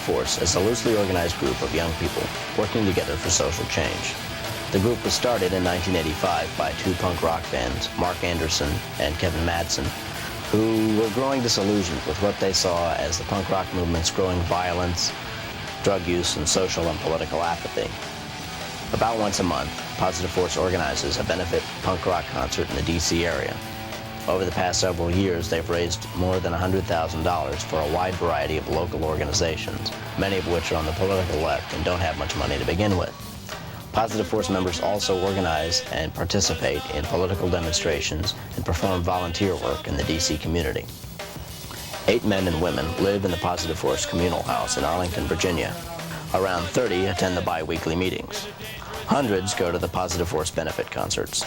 Force is a loosely organized group of young people working together for social change. The group was started in 1985 by two punk rock fans, Mark Anderson and Kevin Madsen, who were growing disillusioned with what they saw as the punk rock movement's growing violence, drug use, and social and political apathy. About once a month, Positive Force organizes a benefit punk rock concert in the D.C. area. Over the past several years, they've raised more than $100,000 for a wide variety of local organizations, many of which are on the political left and don't have much money to begin with. Positive Force members also organize and participate in political demonstrations and perform volunteer work in the D.C. community. 8 men and women live in the Positive Force Communal House in Arlington, Virginia. Around 30 attend the bi-weekly meetings. Hundreds go to the Positive Force benefit concerts.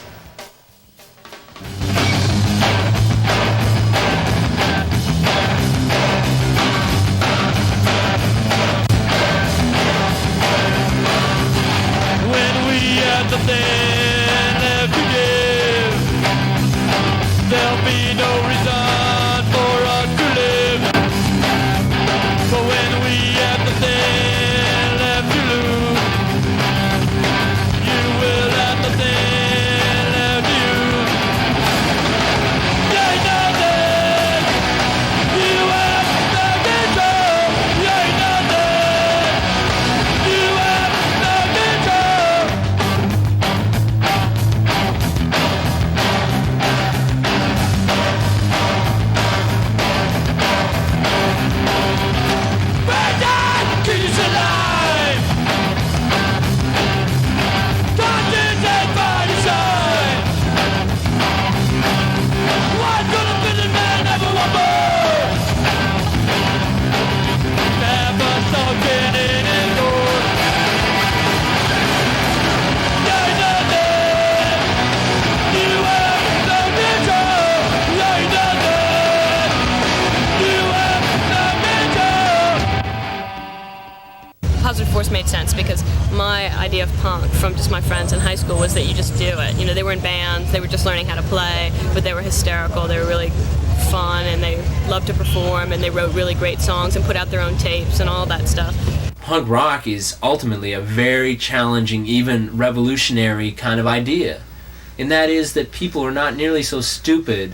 When we have nothing left to give, there'll be no reason for us to live. But when we have nothing left to lose, you will have nothing left to use. There ain't nothing, you have no control. There ain't nothing, you have no control. Burn keep us alive. Conscience and by design. What's gonna fit in man never one more. Never something in his door. There ain't nothing, you have no control. There ain't nothing, you have no control. Positive Force made sense because my idea of punk from just my friends in high school was that you just do it. You know, they were in bands, they were just learning how to play, but they were hysterical, they were really fun, and they loved to perform, and they wrote really great songs and put out their own tapes and all that stuff. Punk rock is ultimately a very challenging, even revolutionary kind of idea. And that is that people are not nearly so stupid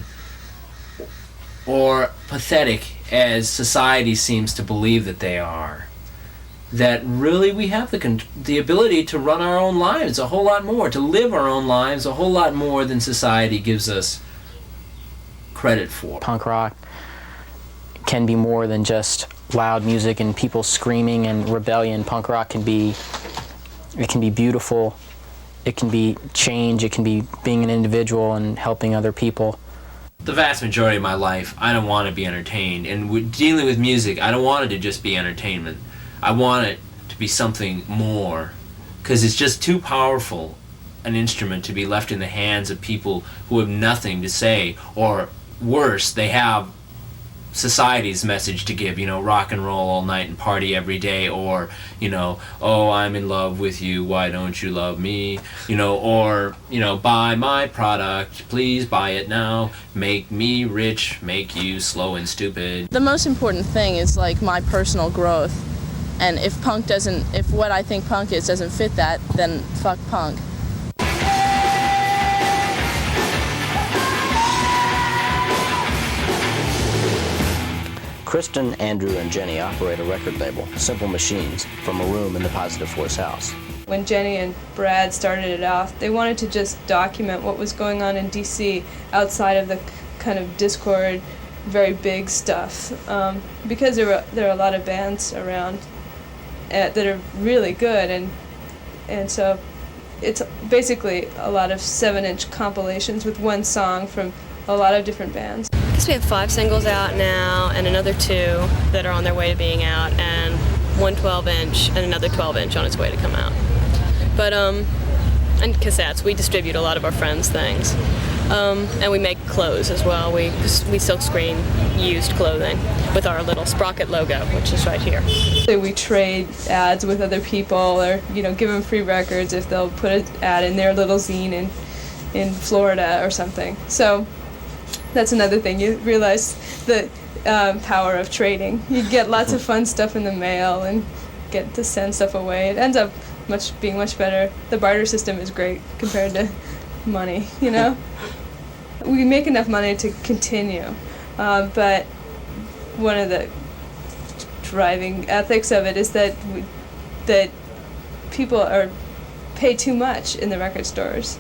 or pathetic as society seems to believe that they are. That really we have the ability to run our own lives a whole lot more, to live our own lives a whole lot more than society gives us credit for. Punk rock can be more than just loud music and people screaming and rebellion. Punk rock can be beautiful, it can be change, it can be being an individual and helping other people. The vast majority of my life, I don't want to be entertained. And dealing with music, I don't want it to just be entertainment. I want it to be something more, because it's just too powerful an instrument to be left in the hands of people who have nothing to say, or worse, they have society's message to give, you know, rock and roll all night and party every day, or, you know, oh, I'm in love with you, why don't you love me, you know, or, you know, buy my product, please buy it now, make me rich, make you slow and stupid. The most important thing is like my personal growth, and if what I think punk is doesn't fit that, then fuck punk. Kristen, Andrew, and Jenny operate a record label, Simple Machines, from a room in the Positive Force house. When Jenny and Brad started it off, they wanted to just document what was going on in D.C. outside of the kind of Discord, very big stuff, because there are a lot of bands around that are really good, and so it's basically a lot of 7-inch compilations with one song from a lot of different bands. I guess we have 5 singles out now, and another 2 that are on their way to being out, and one 12-inch and another 12-inch on its way to come out. But and cassettes. We distribute a lot of our friends' things, and we make clothes as well. We silk screen used clothing with our little Sprocket logo, which is right here. We trade ads with other people, or give them free records if they'll put an ad in their little zine in Florida or something. So that's another thing. You realize that power of trading. You get lots of fun stuff in the mail and get to send stuff away. It ends up being much better. The barter system is great compared to money, you know? We make enough money to continue, but one of the driving ethics of it is that people pay too much in the record stores.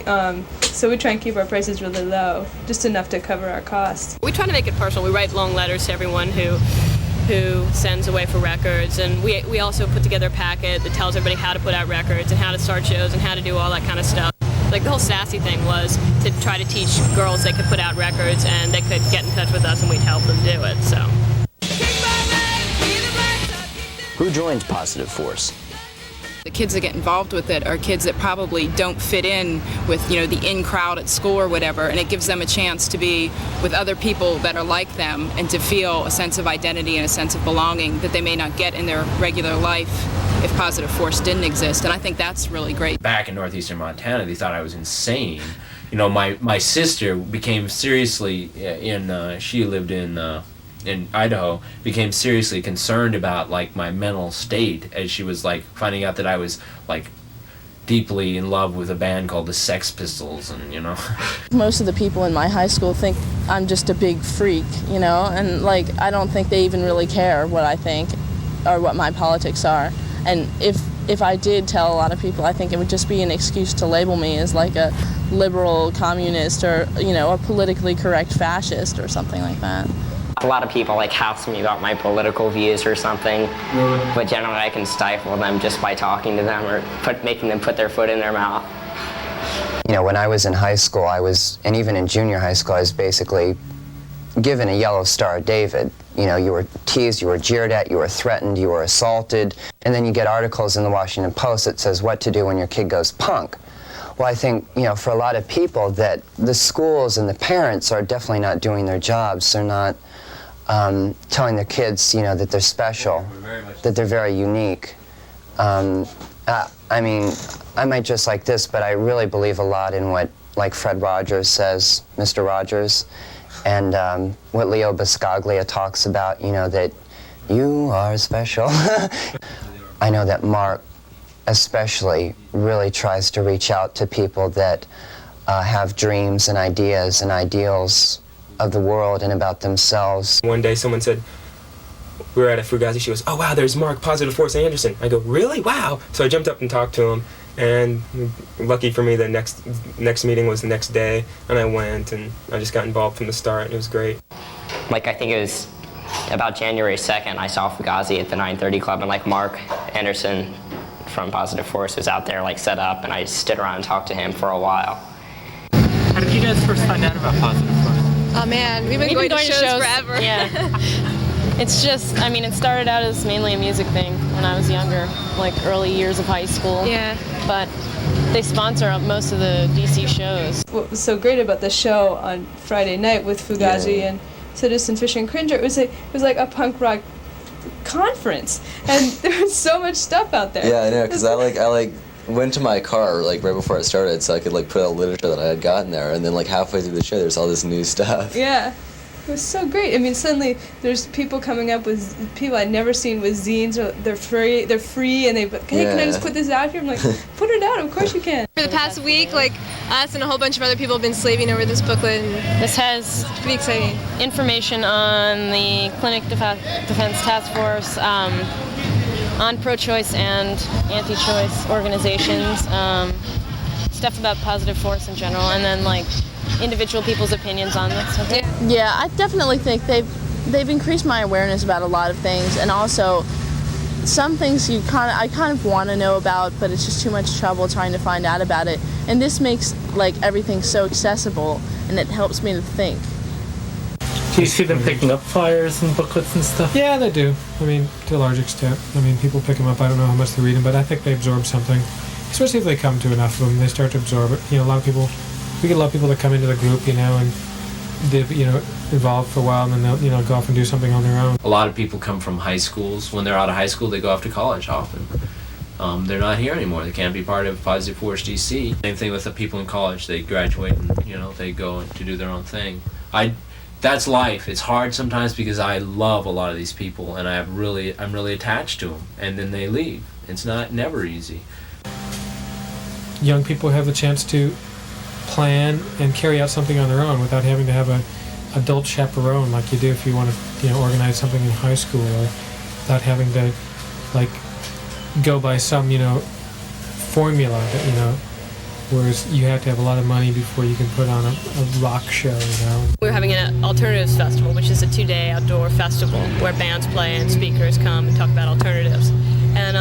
So we try and keep our prices really low, just enough to cover our costs. We try to make it personal. We write long letters to everyone who sends away for records, and we also put together a packet that tells everybody how to put out records and how to start shows and how to do all that kind of stuff. Like the whole Sassy thing was to try to teach girls they could put out records and they could get in touch with us and we'd help them do it. So. Who joins Positive Force? The kids that get involved with it are kids that probably don't fit in with, the in crowd at school or whatever, and it gives them a chance to be with other people that are like them and to feel a sense of identity and a sense of belonging that they may not get in their regular life if Positive Force didn't exist, and I think that's really great. Back in northeastern Montana, they thought I was insane. My sister became seriously, she lived in Idaho, became seriously concerned about my mental state as she was finding out that I was deeply in love with a band called the Sex Pistols, and Most of the people in my high school think I'm just a big freak, and I don't think they even really care what I think or what my politics are. And if I did tell a lot of people, I think it would just be an excuse to label me as a liberal communist or a politically correct fascist or something like that. A lot of people ask me about my political views or something, but generally I can stifle them just by talking to them or making them put their foot in their mouth. When I was in high school, and even in junior high school, I was basically given a Yellow Star David. You were teased, you were jeered at, you were threatened, you were assaulted, and then you get articles in the Washington Post that says what to do when your kid goes punk. Well, I think, for a lot of people that the schools and the parents are definitely not doing their jobs. They're not telling their kids, that they're special, that they're very unique. I might just like this, but I really believe a lot in what, Fred Rogers says, Mr. Rogers, and what Leo Buscaglia talks about, that you are special. I know that Mark especially really tries to reach out to people that have dreams and ideas and ideals of the world and about themselves. One day someone said, we were at a Fugazi, she goes, "Oh wow, there's Mark, Positive Force Anderson." I go, "Really? Wow." So I jumped up and talked to him, and lucky for me the next meeting was the next day, and I went and I just got involved from the start, and it was great. I think it was about January 2nd, I saw Fugazi at the 930 Club, and Mark Anderson from Positive Force was out there set up, and I stood around and talked to him for a while. How did you guys first find out about Positive Force? Oh man, we've been going to shows forever. Yeah. It's just, it started out as mainly a music thing when I was younger, early years of high school. Yeah. But they sponsor most of the DC shows. What was so great about the show on Friday night with Fugazi and Citizen Fisher and Cringer, it was like a punk rock conference, and there was so much stuff out there. Yeah, I know, because I went to my car right before I started so I could put out literature that I had gotten there, and then halfway through the show there's all this new stuff. Yeah, it was so great. Suddenly there's people coming up with people I'd never seen with zines. Or they're free, and can I just put this out here? I'm like, put it out. Of course you can. For the past week, us and a whole bunch of other people have been slaving over this booklet. And this has pretty exciting information on the Clinic Defense Task Force, on pro-choice and anti-choice organizations, stuff about Positive Force in general, and then individual people's opinions on this. Yeah, I definitely think they've increased my awareness about a lot of things, and also some things I kind of want to know about, but it's just too much trouble trying to find out about it. And this makes everything so accessible, and it helps me to think. Do you see them picking up flyers and booklets and stuff? Yeah, they do. To a large extent. People pick them up. I don't know how much they read them, but I think they absorb something. Especially if they come to enough of them, they start to absorb it. A lot of people, we get a lot of people that come into the group, and they've, involved for a while, and then they'll, go off and do something on their own. A lot of people come from high schools. When they're out of high school, they go off to college often. They're not here anymore. They can't be part of Positive Force DC. Same thing with the people in college. They graduate and, they go to do their own thing. that's life. It's hard sometimes because I love a lot of these people and I'm really attached to them, and then they leave. It's never easy. Young people have the chance to plan and carry out something on their own without having to have an adult chaperone like you do if you want to, organize something in high school, or without having to, go by some, formula that, whereas you have to have a lot of money before you can put on a rock show, We're having an alternatives festival, which is a 2-day outdoor festival where bands play and speakers come and talk about alternatives. And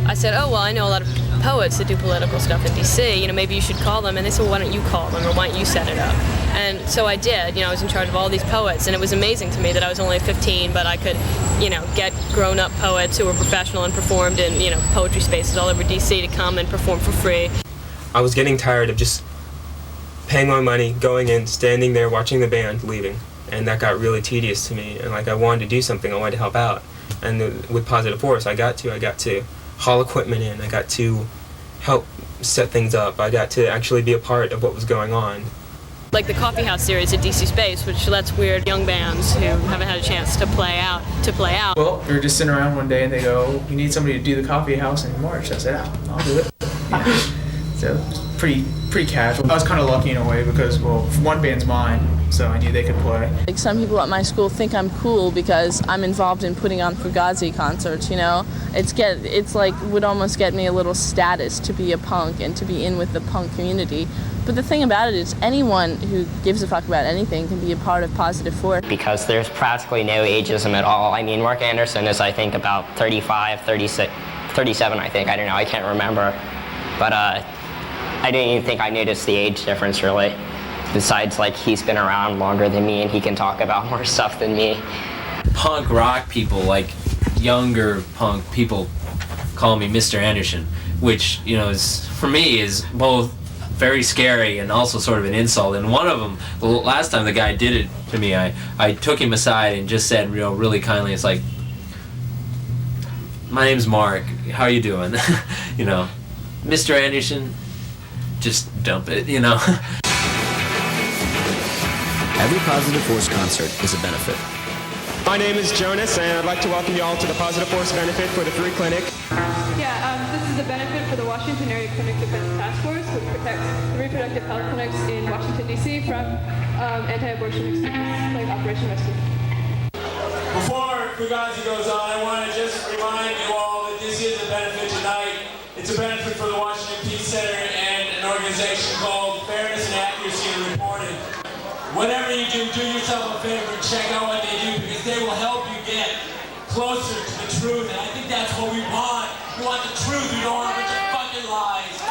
I said, oh, well, I know a lot of poets that do political stuff in D.C., maybe you should call them. And they said, well, why don't you call them, or why don't you set it up? And so I did. I was in charge of all these poets, and it was amazing to me that I was only 15, but I could, get grown-up poets who were professional and performed in, poetry spaces all over D.C. to come and perform for free. I was getting tired of just paying my money, going in, standing there, watching the band, leaving. And that got really tedious to me. And I wanted to do something, I wanted to help out. And with Positive Force, I got to haul equipment in, I got to help set things up, I got to actually be a part of what was going on. Like the Coffee House series at DC Space, which lets weird young bands who haven't had a chance to play out. Well, we were just sitting around one day and they go, "You need somebody to do the Coffee House in March." I said, I'll do it. So it was pretty casual. I was kind of lucky in a way because, one band's mine, so I knew they could play. Some people at my school think I'm cool because I'm involved in putting on Fugazi concerts, It's would almost get me a little status to be a punk and to be in with the punk community. But the thing about it is anyone who gives a fuck about anything can be a part of Positive Force. Because there's practically no ageism at all. I mean, Mark Anderson is, I think, about 35, 36, 37, I think. I don't know, I can't remember. But I didn't even think I noticed the age difference, really. Besides, he's been around longer than me and he can talk about more stuff than me. Punk rock people, younger punk people, call me Mr. Anderson, which, is, for me, is both very scary and also sort of an insult. And one of them, the last time the guy did it to me, I took him aside and just said, really kindly, it's like, "My name's Mark, how are you doing?" Mr. Anderson, just dump it, Every Positive Force concert is a benefit. My name is Jonas, and I'd like to welcome you all to the Positive Force benefit for the free clinic. This is a benefit for the Washington Area Clinic Defense Task Force, which protects the reproductive health clinics in Washington, D.C. from anti-abortion extremists like Operation Rescue. Before Fugazi goes on, I want to just remind you all that this is a benefit tonight. It's a benefit for the Washington Peace Center and an organization called Fairness and Accuracy in Reporting. Whatever you do yourself a favor and check out what they do, because they will help you get closer to the truth. And I think that's what we want. We want the truth. We don't want a bunch of fucking lies.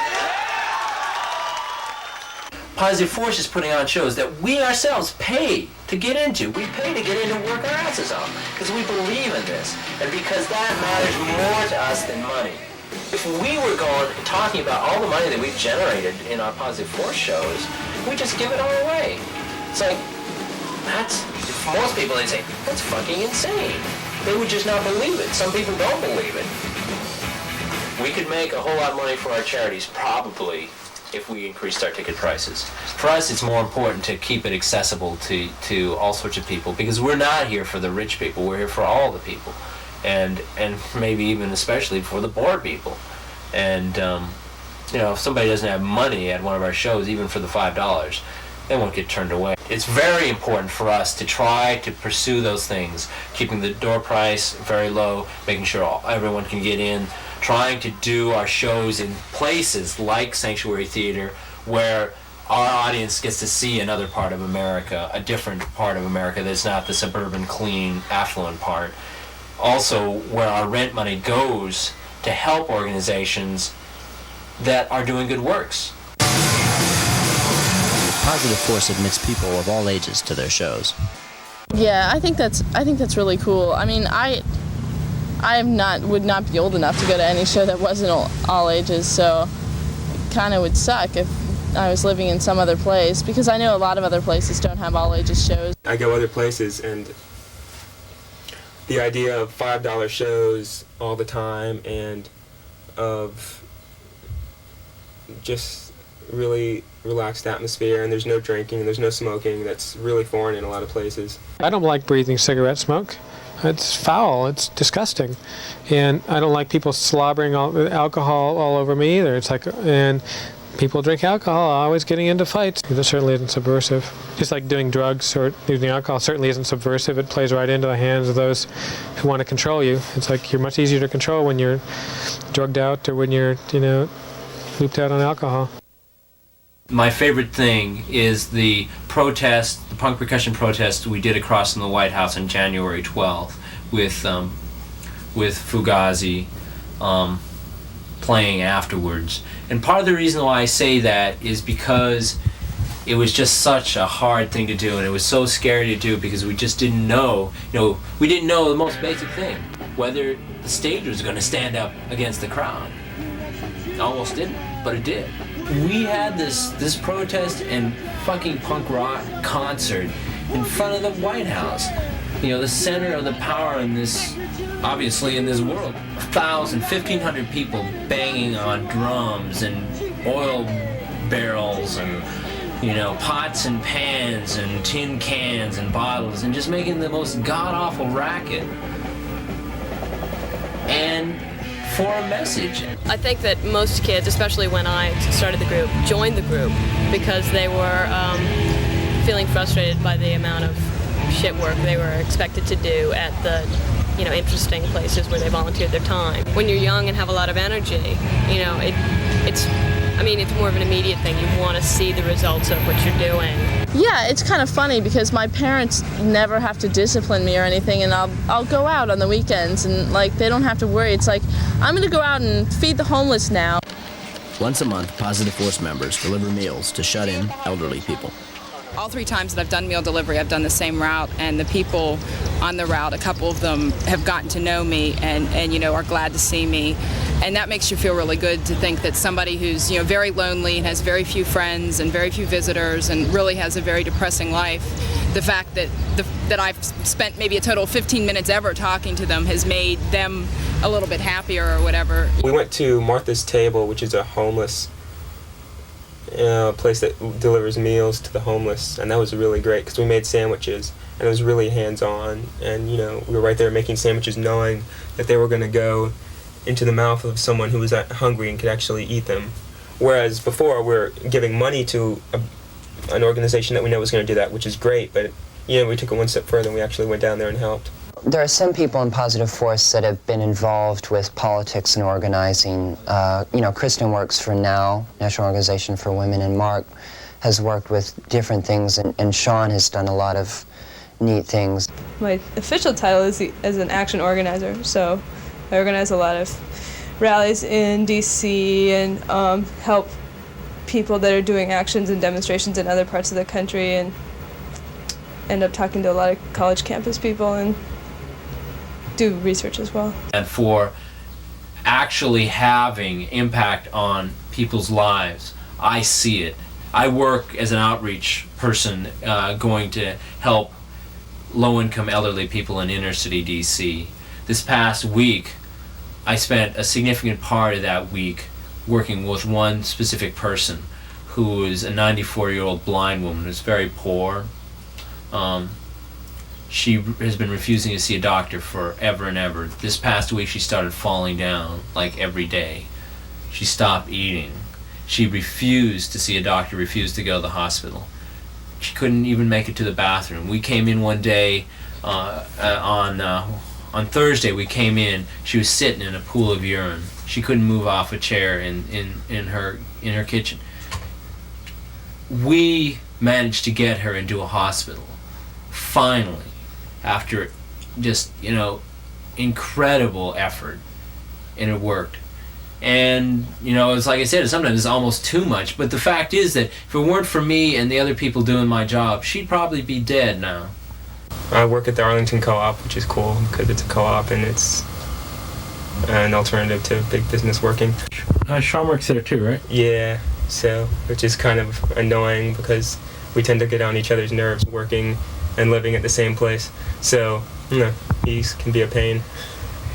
Positive Force is putting on shows that we ourselves pay to get into. We pay to get into and work our asses off because we believe in this and because that matters more to us than money. If we were talking about all the money that we've generated in our Positive Force shows, we just give it all away. It's like, for most people, they say, that's fucking insane. They would just not believe it. Some people don't believe it. We could make a whole lot of money for our charities, probably, if we increased our ticket prices. For us, it's more important to keep it accessible to all sorts of people, because we're not here for the rich people. We're here for all the people, and maybe even especially for the poor people. And if somebody doesn't have money at one of our shows, even for the $5, they won't get turned away. It's very important for us to try to pursue those things, keeping the door price very low, making sure everyone can get in, trying to do our shows in places like Sanctuary Theater where our audience gets to see another part of America, a different part of America that's not the suburban, clean, affluent part. Also, where our rent money goes to help organizations that are doing good works. Positive Force admits people of all ages to their shows. Yeah, I think that's really cool. I mean, I would not be old enough to go to any show that wasn't all ages, so it kind of would suck if I was living in some other place, because I know a lot of other places don't have all ages shows. I go other places, and the idea of $5 shows all the time and of just really relaxed atmosphere, and there's no drinking, and there's no smoking. That's really foreign in a lot of places. I don't like breathing cigarette smoke. It's foul. It's disgusting, and I don't like people slobbering alcohol all over me either. It's like, and people drink alcohol, always getting into fights. That certainly isn't subversive. Just like doing drugs or using alcohol certainly isn't subversive. It plays right into the hands of those who want to control you. It's like you're much easier to control when you're drugged out or when you're, looped out on alcohol. My favorite thing is the protest, the punk percussion protest we did across from the White House on January 12th with Fugazi playing afterwards. And part of the reason why I say that is because it was just such a hard thing to do, and it was so scary to do because we just didn't know, we didn't know the most basic thing, whether the stage was going to stand up against the crowd. It almost didn't, but it did. We had this protest and fucking punk rock concert in front of the White House. The center of the power in this, obviously in this world. 1,500 people banging on drums and oil barrels and, pots and pans and tin cans and bottles and just making the most god-awful racket. And for a message. I think that most kids, especially when I started the group, joined the group because they were feeling frustrated by the amount of shit work they were expected to do at the interesting places where they volunteered their time. When you're young and have a lot of energy, it's more of an immediate thing. You want to see the results of what you're doing. Yeah, it's kind of funny because my parents never have to discipline me or anything, and I'll go out on the weekends and they don't have to worry. It's like, I'm going to go out and feed the homeless now. Once a month, Positive Force members deliver meals to shut-in elderly people. All 3 times that I've done meal delivery, I've done the same route, and the people on the route, a couple of them have gotten to know me and are glad to see me. And that makes you feel really good to think that somebody who's, very lonely and has very few friends and very few visitors and really has a very depressing life, the fact that I've spent maybe a total of 15 minutes ever talking to them has made them a little bit happier or whatever. We went to Martha's Table, which is a homeless place that delivers meals to the homeless, and that was really great because we made sandwiches and it was really hands-on, and we were right there making sandwiches knowing that they were going to go into the mouth of someone who was hungry and could actually eat them. Whereas before we were giving money to an organization that we know was going to do that, which is great, but we took it one step further and we actually went down there and helped. There are some people in Positive Force that have been involved with politics and organizing. Kristen works for NOW, National Organization for Women, and Mark has worked with different things, and Sean has done a lot of neat things. My official title is as an action organizer, so I organize a lot of rallies in DC and help people that are doing actions and demonstrations in other parts of the country, and end up talking to a lot of college campus people and do research as well. And for actually having impact on people's lives, I see it. I work as an outreach person going to help low-income elderly people in inner city DC. This past week, I spent a significant part of that week working with one specific person who is a 94-year-old blind woman who's very poor. She has been refusing to see a doctor forever and ever. This past week she started falling down like every day. She stopped eating. She refused to see a doctor, refused to go to the hospital. She couldn't even make it to the bathroom. We came in one day on Thursday. We came in. She was sitting in a pool of urine. She couldn't move off a chair in her kitchen. We managed to get her into a hospital. Finally, after just incredible effort, and it worked. And it's like I said, sometimes it's almost too much. But the fact is that if it weren't for me and the other people doing my job, she'd probably be dead now. I work at the Arlington Co-op, which is cool because it's a co-op and it's an alternative to big business working. Sean works there too, right? Yeah, so which is kind of annoying because we tend to get on each other's nerves working and living at the same place. So, he can be a pain.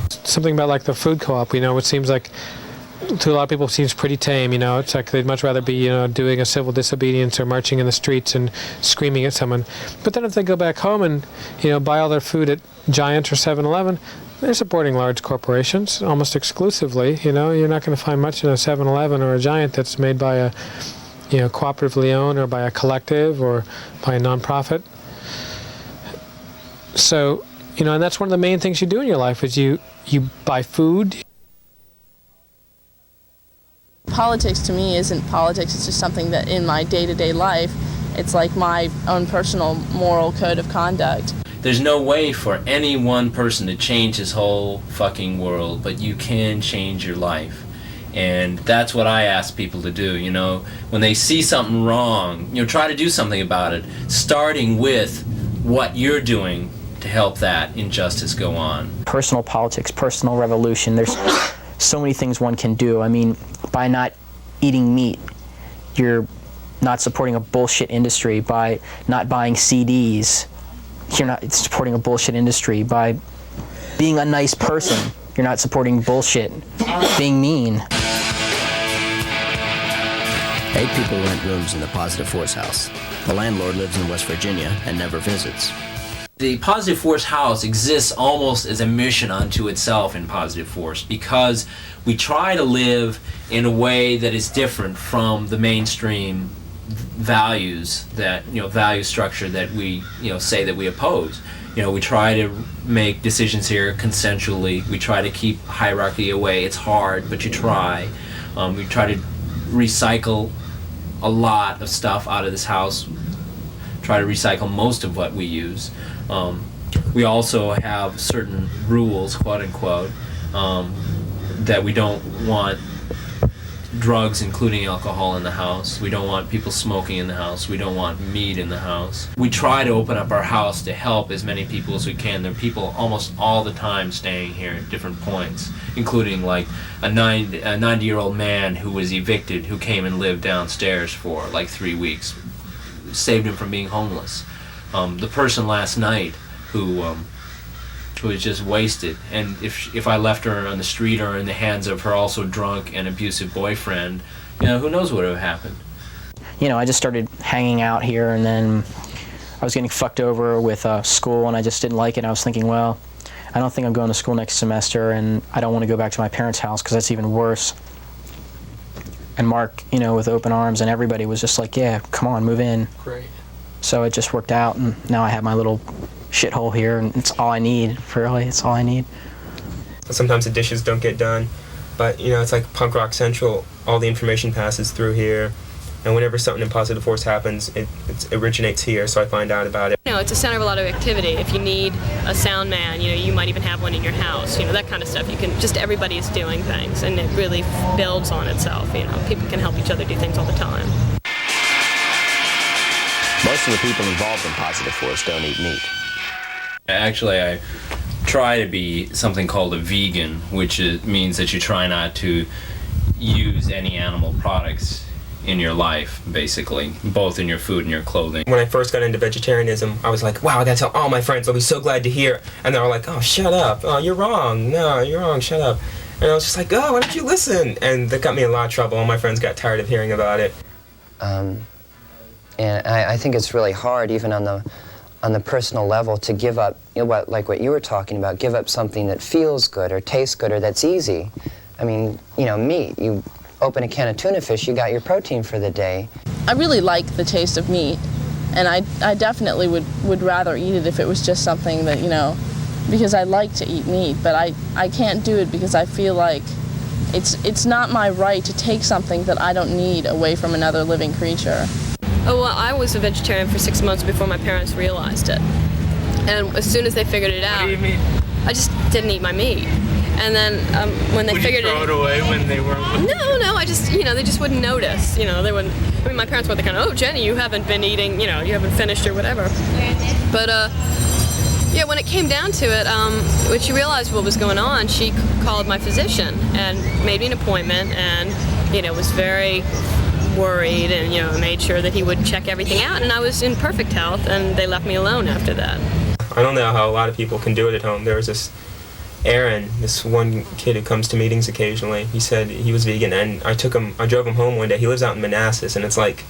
Something about the food co-op, it seems like to a lot of people seems pretty tame. It's like they'd much rather be doing a civil disobedience or marching in the streets and screaming at someone. But then if they go back home and buy all their food at Giant or 7-Eleven, they're supporting large corporations almost exclusively. You're not going to find much in a 7-Eleven or a Giant that's made by a cooperatively owned or by a collective or by a nonprofit. So and that's one of the main things you do in your life is you buy food. Politics to me isn't politics, it's just something that in my day-to-day life, it's like my own personal moral code of conduct. There's no way for any one person to change his whole fucking world, but you can change your life. And that's what I ask people to do, when they see something wrong, try to do something about it, starting with what you're doing to help that injustice go on. Personal politics, personal revolution, there's so many things one can do. I mean, by not eating meat, you're not supporting a bullshit industry. By not buying CDs, you're not supporting a bullshit industry. By being a nice person, you're not supporting bullshit. Being mean. 8 people rent rooms in the Positive Force house. The landlord lives in West Virginia and never visits. The Positive Force house exists almost as a mission unto itself in Positive Force because we try to live in a way that is different from the mainstream values that, value structure that we, say that we oppose. We try to make decisions here consensually. We try to keep hierarchy away. It's hard, but you try. We try to recycle a lot of stuff out of this house. Try to recycle most of what we use. We also have certain rules, quote unquote, that we don't want drugs, including alcohol, in the house. We don't want people smoking in the house. We don't want meat in the house. We try to open up our house to help as many people as we can. There are people almost all the time staying here at different points, including like a 90-year-old man who was evicted, who came and lived downstairs for like 3 weeks. Saved him from being homeless. The person last night who was just wasted, and if I left her on the street or in the hands of her also drunk and abusive boyfriend, who knows what would have happened. I just started hanging out here, and then I was getting fucked over with school, and I just didn't like it. I was thinking, well, I don't think I'm going to school next semester, and I don't want to go back to my parents' house because that's even worse. And Mark, with open arms, and everybody was just like, yeah, come on, move in. Great. So it just worked out, and now I have my little shithole here, and it's all I need, really. It's all I need. Sometimes the dishes don't get done, but it's like Punk Rock Central. All the information passes through here, and whenever something in Positive Force happens, it originates here, so I find out about it. It's a center of a lot of activity. If you need a sound man, you might even have one in your house, that kind of stuff. Everybody is doing things, and it really builds on itself, People can help each other do things all the time. Most of the people involved in Positive Force don't eat meat. Actually, I try to be something called a vegan, which means that you try not to use any animal products in your life, basically, both in your food and your clothing. When I first got into vegetarianism, I was like, wow, I gotta tell all my friends, they'll be so glad to hear. And they're all like, oh, shut up. Oh, you're wrong. No, you're wrong, shut up. And I was just like, oh, why don't you listen? And that got me in a lot of trouble. All my friends got tired of hearing about it. And I think it's really hard, even on the personal level, to give up, what you were talking about, give up something that feels good or tastes good or that's easy. I mean, meat. You open a can of tuna fish, you got your protein for the day. I really like the taste of meat, and I definitely would rather eat it if it was just something that, because I like to eat meat, but I can't do it because I feel like it's not my right to take something that I don't need away from another living creature. Oh, well, I was a vegetarian for 6 months before my parents realized it. And as soon as they figured it out, What do you mean? I just didn't eat my meat. And then when they figured Would you throw it away when they weren't looking? No, I just, they just wouldn't notice. They wouldn't, my parents were the kind of, oh, Jenny, you haven't been eating, you haven't finished or whatever. But, when it came down to it, when she realized what was going on, she called my physician and made me an appointment and, was very worried and, made sure that he would check everything out. And I was in perfect health, and they left me alone after that. I don't know how a lot of people can do it at home. There was this Aaron, this one kid who comes to meetings occasionally, he said he was vegan, and I drove him home one day. He lives out in Manassas, and it's like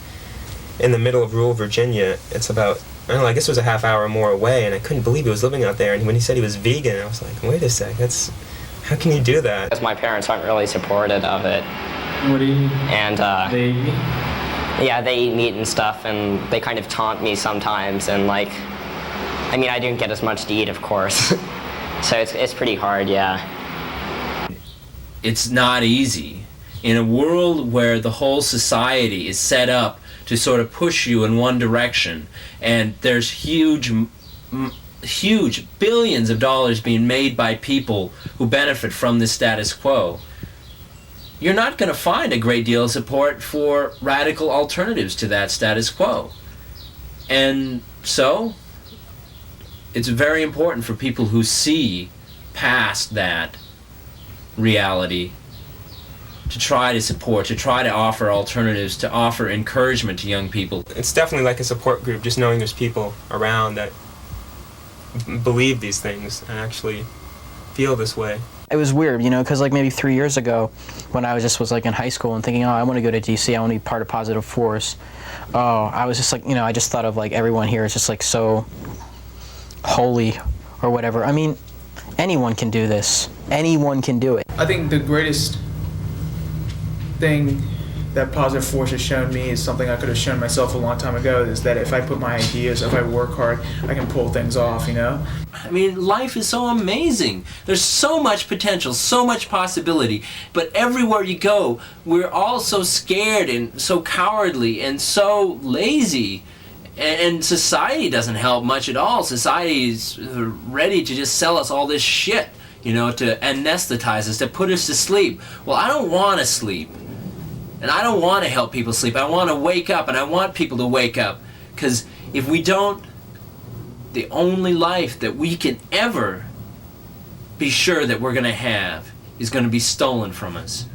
in the middle of rural Virginia. It's about, I don't know, I guess it was a half hour more away, and I couldn't believe he was living out there. And when he said he was vegan, I was like, wait a sec, how can you do that? Because my parents aren't really supportive of it. What do you mean? And they eat meat? Yeah, they eat meat and stuff, and they kind of taunt me sometimes, and like, I mean, I didn't get as much to eat, of course. So it's pretty hard, yeah. It's not easy. In a world where the whole society is set up to sort of push you in one direction, and there's huge billions of dollars being made by people who benefit from the status quo, you're not going to find a great deal of support for radical alternatives to that status quo. And so it's very important for people who see past that reality to try to support, to try to offer alternatives, to offer encouragement to young people. It's definitely like a support group, just knowing there's people around that believe these things and actually feel this way. It was weird, you know, because like maybe 3 years ago, when I was like in high school and thinking, oh, I want to go to DC, I want to be part of Positive Force. Oh, I was just like, you know, I just thought of like everyone here is just like so holy or whatever. I mean, anyone can do this. Anyone can do it. I think the greatest thing that Positive Force has shown me is something I could have shown myself a long time ago, is that if I put my ideas, if I work hard, I can pull things off, you know? I mean, life is so amazing. There's so much potential, so much possibility, but everywhere you go, we're all so scared and so cowardly and so lazy. And society doesn't help much at all. Society is ready to just sell us all this shit, you know, to anesthetize us, to put us to sleep. Well, I don't want to sleep. And I don't want to help people sleep. I want to wake up, and I want people to wake up. Because if we don't, the only life that we can ever be sure that we're going to have is going to be stolen from us.